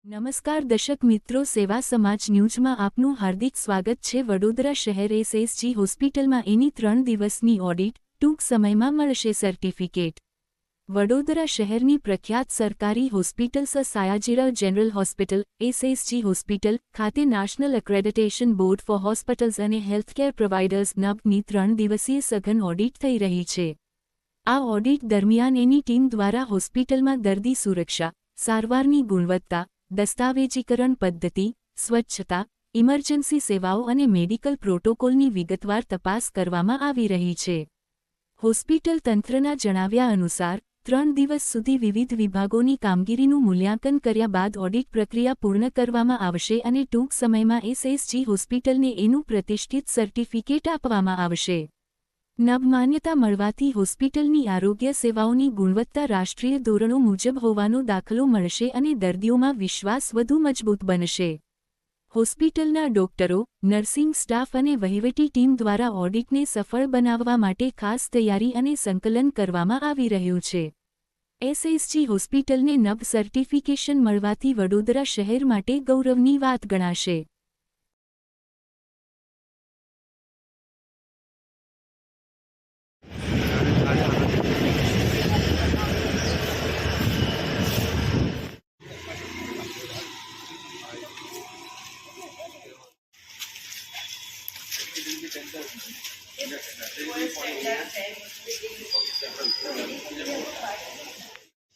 નમસ્કાર દર્શક મિત્રો, સેવા સમાજ ન્યૂઝમાં આપનું હાર્દિક સ્વાગત છે। વડોદરા શહેર એસએસજી હોસ્પિટલમાં એની 3 દિવસની ઓડિટ, ટૂંક સમયમાં મળશે સર્ટિફિકેટ। વડોદરા શહેરની પ્રખ્યાત સરકારી hospital Sayajirao general hospital SSG hospital ખાતે national accreditation board for hospitals અને હેલ્થકેર પ્રોવાઇડર્સ NABની 3 દિવસીય સઘન ઓડિટ થઈ રહી છે। આ ઓડિટ દરમિયાન એની ટીમ દ્વારા હોસ્પિટલમાં દર્દી સુરક્ષા, સારવારની ગુણવત્તા, દસ્તાવેજીકરણ પદ્ધતિ, સ્વચ્છતા, ઇમરજન્સી સેવાઓ અને મેડિકલ પ્રોટોકોલની વિગતવાર તપાસ કરવામાં આવી રહી છે। હોસ્પિટલ તંત્રના જણાવ્યા અનુસાર 3 દિવસ સુધી વિવિધ વિભાગોની કામગીરીનું મૂલ્યાંકન કર્યા બાદ ઓડિટ પ્રક્રિયા પૂર્ણ કરવામાં આવશે અને ટૂંક સમયમાં એસએસજી હોસ્પિટલને એનું પ્રતિષ્ઠિત સર્ટિફિકેટ આપવામાં આવશે। NAB માન્યતા મળવાથી હોસ્પિટલની આરોગ્ય સેવાઓની ગુણવત્તા રાષ્ટ્રીય ધોરણો મુજબ હોવાનો દાખલો મળશે અને દર્દીઓમાં વિશ્વાસ વધુ મજબૂત બનશે। હોસ્પિટલના ડોક્ટરો, નર્સિંગ સ્ટાફ અને વહીવટી ટીમ દ્વારા ઓડિટને સફળ બનાવવા માટે ખાસ તૈયારી અને સંકલન કરવામાં આવી રહ્યું છે। એસએસજી હોસ્પિટલને NAB સર્ટિફિકેશન મળવાથી વડોદરા શહેર માટે ગૌરવની વાત ગણાશે।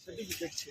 સર્ટિફિકેટ છે।